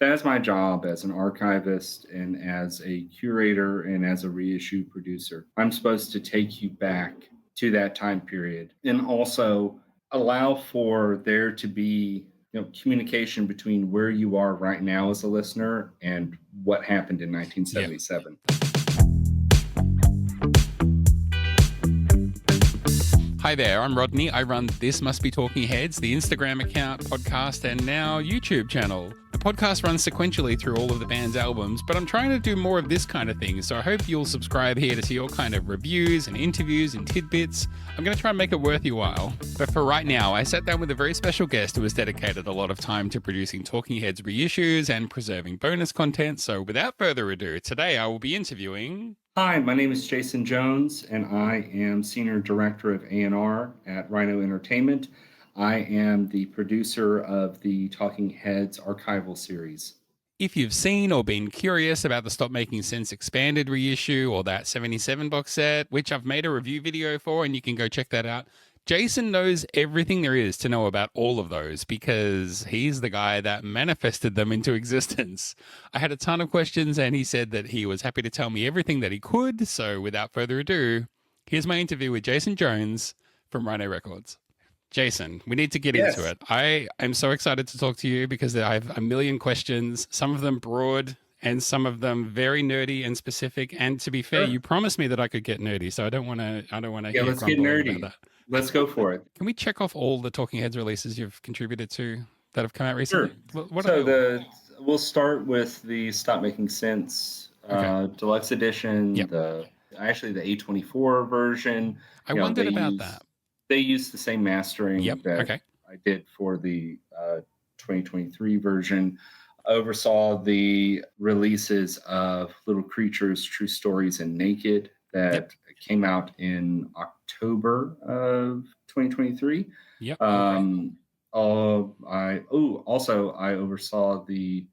That's my job as an archivist and as a curator and as a reissue producer. I'm supposed to take you back to that time period and also allow for there to be communication between where you are right now as a listener and what happened in Yeah. 1977. Hi there, I'm Rodney. I run This Must Be Talking Heads, the Instagram account, podcast, and now YouTube channel. The podcast runs sequentially through all of the band's albums, but I'm trying to do more of this kind of thing, so I hope you'll subscribe here to see all kind of reviews and interviews and tidbits. I'm going to try and make it worth your while. But for right now, I sat down with a very special guest who has dedicated a lot of time to producing Talking Heads reissues and preserving bonus content, so without further ado, today I will be interviewing... Hi, my name is Jason Jones, and I am Senior Director of A&R at Rhino Entertainment. I am the producer of the Talking Heads Archival series. If you've seen or been curious about the Stop Making Sense expanded reissue or that 77 box set, which I've made a review video for, and you can go check that out, Jason knows everything there is to know about all of those because he's the guy that manifested them into existence. I had a ton of questions and he said that he was happy to tell me everything that he could. So without further ado, here's my interview with Jason Jones from Rhino Records. Jason, we need to get into it. I am so excited to talk to you because I have a million questions, some of them broad and some of them very nerdy and specific. And to be fair, you promised me that I could get nerdy, so I don't want to Yeah, let's get nerdy. About that. Let's go for it. Can we check off all the Talking Heads releases you've contributed to that have come out recently? Sure. We'll start with the Stop Making Sense Deluxe Edition, yep. the A24 version. I wondered about that. They used the same mastering that I did for the 2023 version. Oversaw the releases of Little Creatures, True Stories, and Naked that came out in October of 2023. Yep. I oversaw the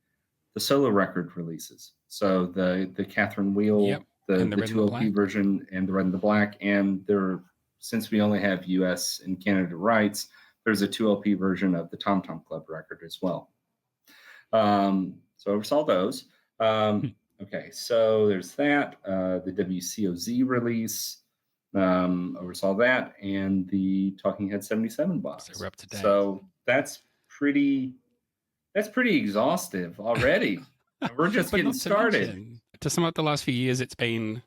solo record releases. So the Catherine Wheel, the 2 LP version, and the Red and the Black, and since we only have US and Canada rights, there's a 2 LP version of the Tom Tom Club record as well. So I oversaw those. Okay, so there's that. The WCOZ release, oversaw that, and the Talking Head 77 box. So we're up to date. So that's pretty exhaustive already. We're just getting started. To sum up the last few years, it's been,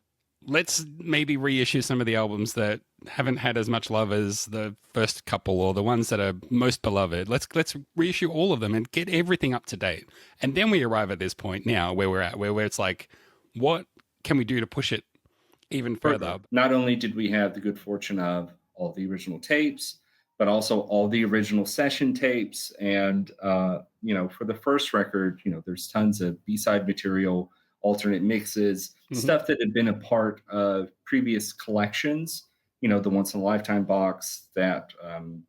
let's maybe reissue some of the albums that haven't had as much love as the first couple or the ones that are most beloved. Let's reissue all of them and get everything up to date. And then we arrive at this point now where we're at, where it's like, what can we do to push it even further? Not only did we have the good fortune of all the original tapes, but also all the original session tapes. And, for the first record, there's tons of B-side material, alternate mixes, stuff that had been a part of previous collections, the Once in a Lifetime box, that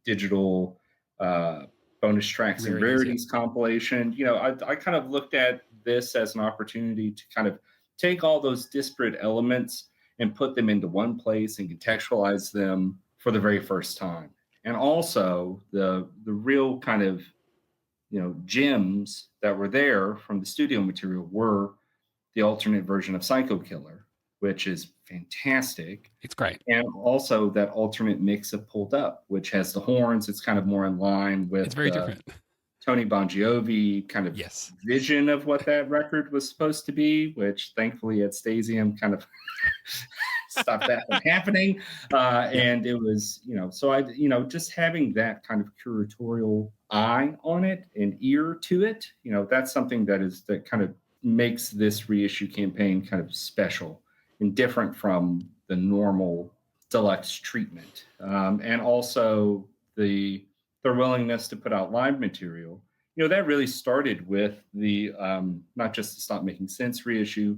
digital bonus tracks and rarities compilation. I kind of looked at this as an opportunity to kind of take all those disparate elements and put them into one place and contextualize them for the very first time. And also the real kind of, gems that were there from the studio material were the alternate version of Psycho Killer, which is fantastic. It's great. And also that alternate mix of Pulled Up, which has the horns. It's kind of more in line with it's very different. Tony Bon Jovi kind of vision of what that record was supposed to be, which thankfully Ed Stasium kind of stopped that from happening. And it was, so I, just having that kind of curatorial eye on it and ear to it, that's something that kind of makes this reissue campaign kind of special and different from the normal deluxe treatment. And also the willingness to put out live material, that really started with the, not just the Stop Making Sense reissue,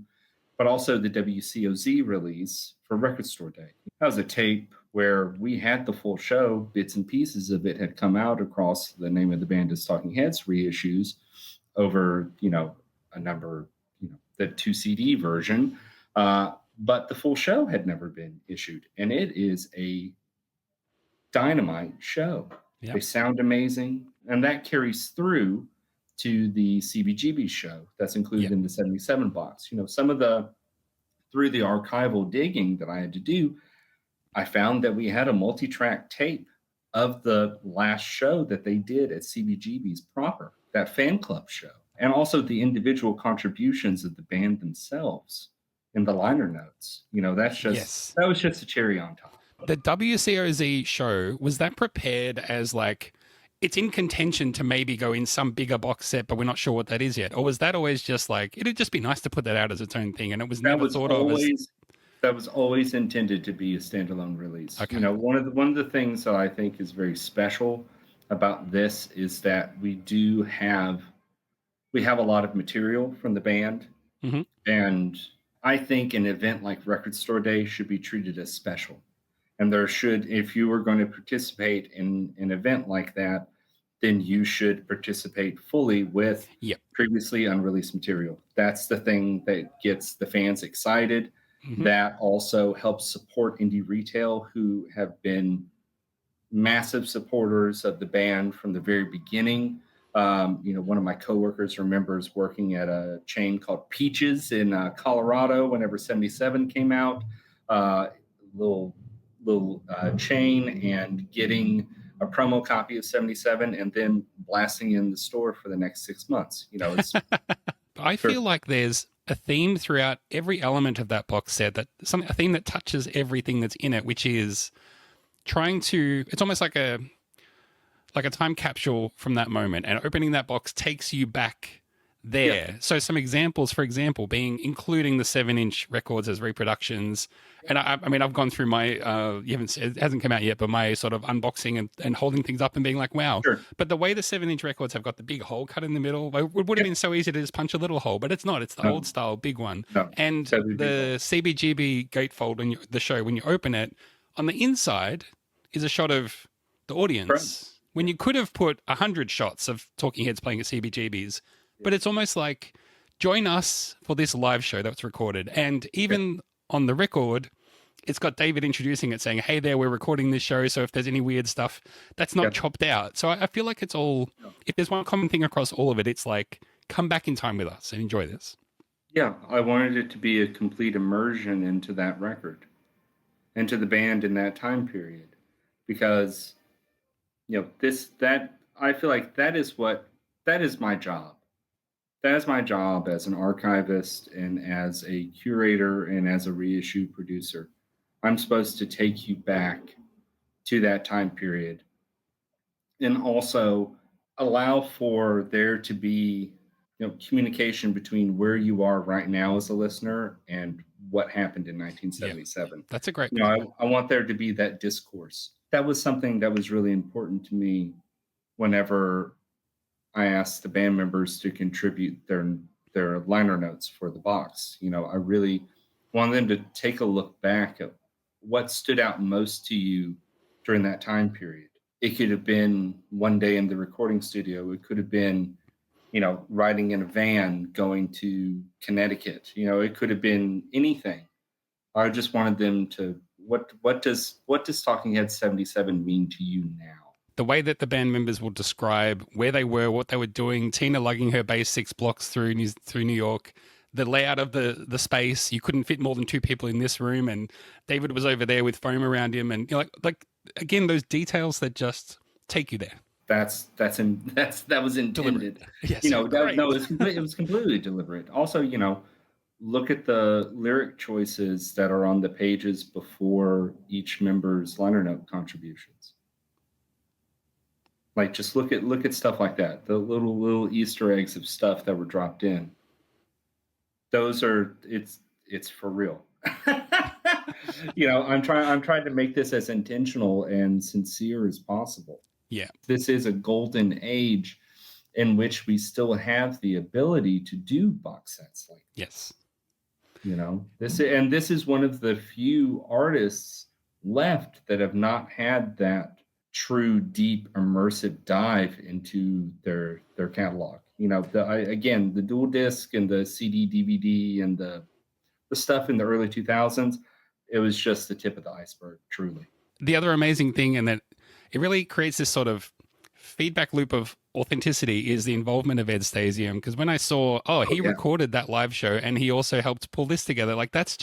but also the WCOZ release for Record Store Day. That was a tape where we had the full show, bits and pieces of it had come out across the Name of the Band is Talking Heads reissues over, a number, the 2 CD version. But the full show had never been issued. And it is a dynamite show. Yep. They sound amazing. And that carries through to the CBGB show that's included in the 77 box. Some of through the archival digging that I had to do, I found that we had a multi-track tape of the last show that they did at CBGB's proper, that fan club show, and also the individual contributions of the band themselves in the liner notes. That was just a cherry on top. The WCOZ show, was that prepared as like, it's in contention to maybe go in some bigger box set, but we're not sure what that is yet? Or was that always just like, it'd just be nice to put that out as its own thing, and it was never thought of as... That was always intended to be a standalone release. Okay. One of the things that I think is very special about this is that we have a lot of material from the band, and I think an event like Record Store Day should be treated as special. And if you were going to participate in an event like that, then you should participate fully with previously unreleased material. That's the thing that gets the fans excited. That also helps support indie retail, who have been massive supporters of the band from the very beginning. One of my coworkers remembers working at a chain called Peaches in Colorado whenever 77 came out. Little chain, and getting a promo copy of 77 and then blasting in the store for the next 6 months. I feel like there's a theme throughout every element of that box set, a theme that touches everything that's in it, which is trying to, it's almost like a time capsule from that moment, and opening that box takes you back there. Yeah. So some examples, for example, being including the 7-inch records as reproductions. And I mean, I've gone through my, it hasn't come out yet, but my sort of unboxing and holding things up and being like, wow. Sure. But the way the 7-inch records have got the big hole cut in the middle, it would have been so easy to just punch a little hole, but it's not. It's the old style big one. No, and the CBGB gatefold, when you open it, on the inside is a shot of the audience. Right. When you could have put 100 shots of Talking Heads playing at CBGB's, but it's almost like, join us for this live show that's recorded. And even on the record, it's got David introducing it, saying, hey there, we're recording this show, so if there's any weird stuff, that's not chopped out. So I feel like it's all, if there's one common thing across all of it, it's like, come back in time with us and enjoy this. Yeah, I wanted it to be a complete immersion into that record, into the band in that time period. Because, I feel like that is my job. That is my job as an archivist and as a curator and as a reissue producer. I'm supposed to take you back to that time period and also allow for there to be communication between where you are right now as a listener and what happened in 1977. Yeah, that's a great I want there to be that discourse. That was something that was really important to me whenever I asked the band members to contribute their liner notes for the box. I really wanted them to take a look back at what stood out most to you during that time period. It could have been one day in the recording studio. It could have been, riding in a van going to Connecticut. It could have been anything. I just wanted them to, what does Talking Heads 77 mean to you now? The way that the band members will describe where they were, what they were doing, Tina lugging her bass 6 blocks through New York, the layout of the space, you couldn't fit more than 2 people in this room, and David was over there with foam around him, and like again, those details that just take you there. That was intended. Deliberate. Yes, it was completely deliberate. Also, look at the lyric choices that are on the pages before each member's liner note contributions. Like, just look at stuff like that. The little Easter eggs of stuff that were dropped in. Those are it's for real. I'm trying to make this as intentional and sincere as possible. Yeah. This is a golden age in which we still have the ability to do box sets like this. Yes. This is one of the few artists left that have not had that true, deep, immersive dive into their catalog. The dual disc and the CD, DVD, and the stuff in the early 2000s, it was just the tip of the iceberg, truly. The other amazing thing, and that it really creates this sort of feedback loop of authenticity is the involvement of Ed Stasium. Because when I saw, he recorded that live show and he also helped pull this together, like that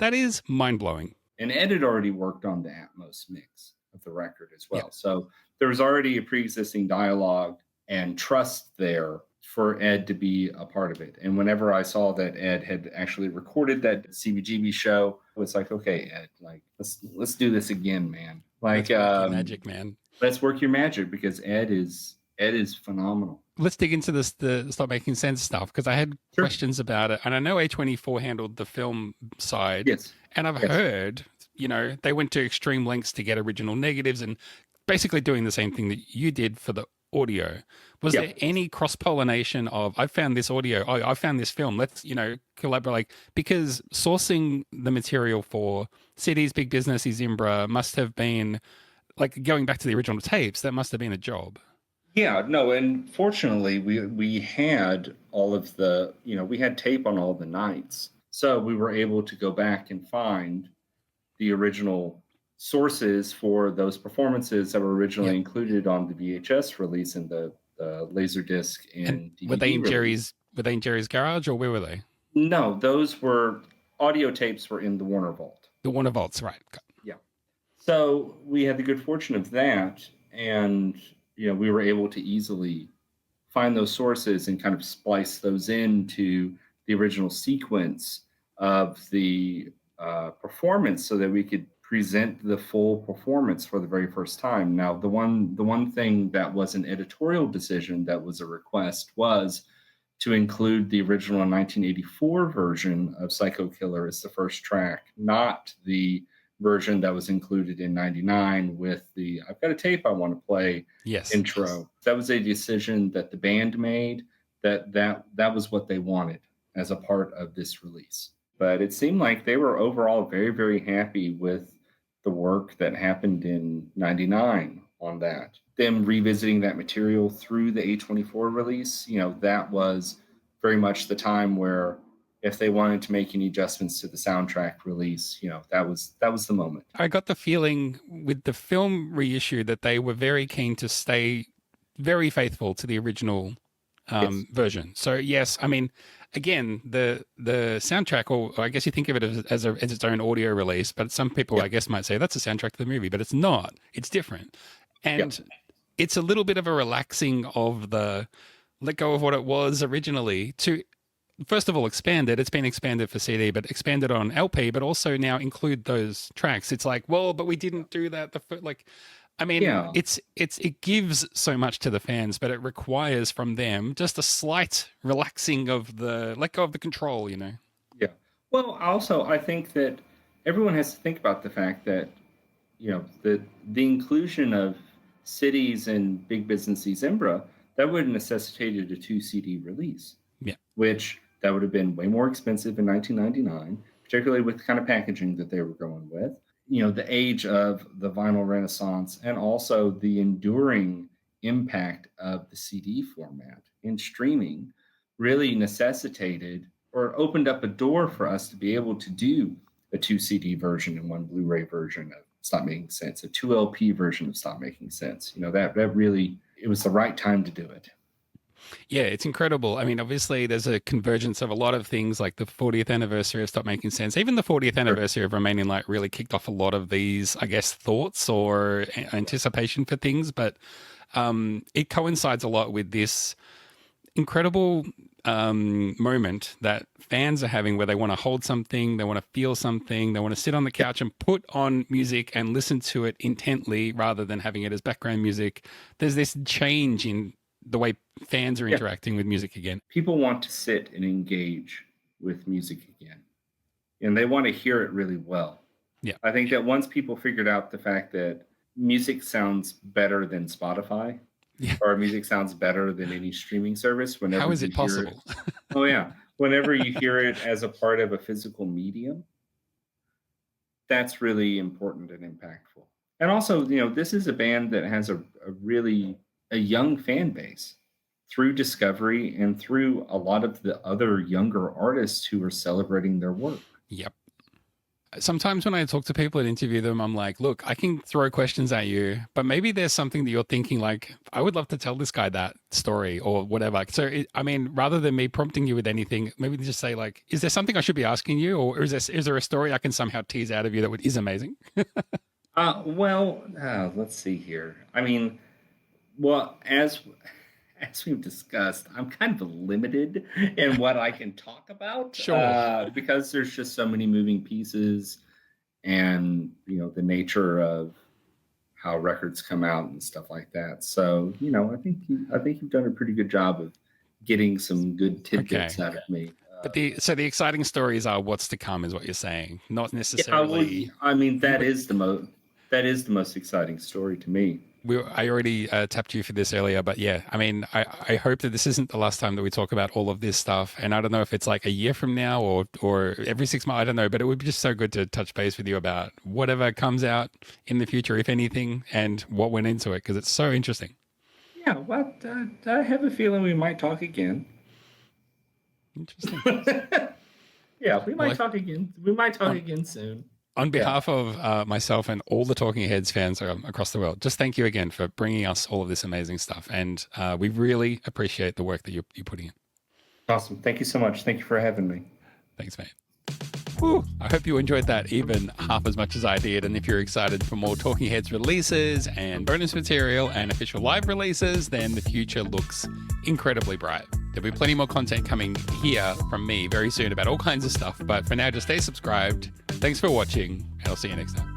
is mind blowing. And Ed had already worked on the Atmos mix of the record as well. Yep. So there was already a pre-existing dialogue and trust there for Ed to be a part of it. And whenever I saw that Ed had actually recorded that CBGB show, it was like, okay, Ed, like let's do this again, man. Like let's work your magic, man. Let's work your magic, because Ed is phenomenal. Let's dig into the Stop Making Sense stuff, because I had questions about it. And I know A24 handled the film side. Yes. And I've heard, they went to extreme lengths to get original negatives and basically doing the same thing that you did for the audio. Was there any cross-pollination of, I found this audio, I found this film, let's, collaborate? Because sourcing the material for CDs, Big Business, Zimbra must have been, like, going back to the original tapes, that must have been a job. Yeah, no, and fortunately, we had all of the, we had tape on all the nights. So we were able to go back and find the original sources for those performances that were originally included on the VHS release and the Laserdisc and DVD were they in release. Jerry's garage, or where were they? No, those were audio tapes were in the Warner Vault. The Warner Vaults, right. Yeah. So we had the good fortune of that, and we were able to easily find those sources and kind of splice those into the original sequence of the performance, so that we could present the full performance for the very first time. Now, the one thing that was an editorial decision that was a request was to include the original 1984 version of Psycho Killer as the first track, not the version that was included in 99 with the I've got a tape I want to play intro. That was a decision that the band made, that was what they wanted as a part of this release. But it seemed like they were overall very, very happy with the work that happened in 99 on that. Them revisiting that material through the A24 release, that was very much the time where if they wanted to make any adjustments to the soundtrack release, that was the moment. I got the feeling with the film reissue that they were very keen to stay very faithful to the original version. So yes, I mean, again, the soundtrack, or I guess you think of it as its own audio release, but some people, I guess, might say that's a soundtrack to the movie, but it's not. It's different. And it's a little bit of a relaxing of the let go of what it was originally to, first of all, expand it. It's been expanded for CD, but expanded on LP, but also now include those tracks. It's like, well, but we didn't do that. It gives so much to the fans, but it requires from them just a slight relaxing of the let go of the control, Yeah. Well, also, I think that everyone has to think about the fact that, the inclusion of cities and Big Business Zimbra, that would have necessitated a 2 CD release. Yeah. Which that would have been way more expensive in 1999, particularly with the kind of packaging that they were going with. The age of the vinyl renaissance, and also the enduring impact of the CD format in streaming really necessitated or opened up a door for us to be able to do a 2 CD version and 1 Blu-ray version of Stop Making Sense, a 2 LP version of Stop Making Sense. That really, it was the right time to do it. Yeah, it's incredible. I mean, obviously, there's a convergence of a lot of things, like the 40th anniversary of Stop Making Sense. Even the 40th anniversary of Remaining Light really kicked off a lot of these, I guess, thoughts or anticipation for things. But it coincides a lot with this incredible moment that fans are having, where they want to hold something, they want to feel something, they want to sit on the couch and put on music and listen to it intently rather than having it as background music. There's this change in the way fans are interacting with music again. People want to sit and engage with music again, and they want to hear it really well. Yeah. I think that once people figured out the fact that music sounds better than Spotify, or music sounds better than any streaming service, whenever how is it possible? Whenever you hear it as a part of a physical medium, that's really important and impactful. And also, this is a band that has a really young fan base through Discovery and through a lot of the other younger artists who are celebrating their work. Yep. sometimes when I talk to people and interview them, I'm like, look, I can throw questions at you, but maybe there's something that you're thinking like, I would love to tell this guy that story or whatever. So, I mean, rather than me prompting you with anything, maybe just say like, is there something I should be asking you, or is there a story I can somehow tease out of you that is amazing? Let's see here. I mean, well, as we've discussed, I'm kind of limited in what I can talk about, Sure. because there's just so many moving pieces, and the nature of how records come out and stuff like that. So I think you've done a pretty good job of getting some good tidbits out of me. But the exciting stories are what's to come, is what you're saying, not necessarily. Yeah, I mean, that is the most exciting story to me. I already tapped you for this earlier, but yeah, I mean, I hope that this isn't the last time that we talk about all of this stuff. And I don't know if it's like a year from now or every 6 months, I don't know, but it would be just so good to touch base with you about whatever comes out in the future, if anything, and what went into it, because it's so interesting. Yeah, well, I have a feeling we might talk again. Interesting. Yeah, we might talk again. We might talk again soon. On behalf of myself and all the Talking Heads fans across the world, just thank you again for bringing us all of this amazing stuff. And we really appreciate the work that you're putting in. Awesome. Thank you so much. Thank you for having me. Thanks, mate. Whew. I hope you enjoyed that even half as much as I did. And if you're excited for more Talking Heads releases and bonus material and official live releases, then the future looks incredibly bright. There'll be plenty more content coming here from me very soon about all kinds of stuff. But for now, just stay subscribed. Thanks for watching, and I'll see you next time.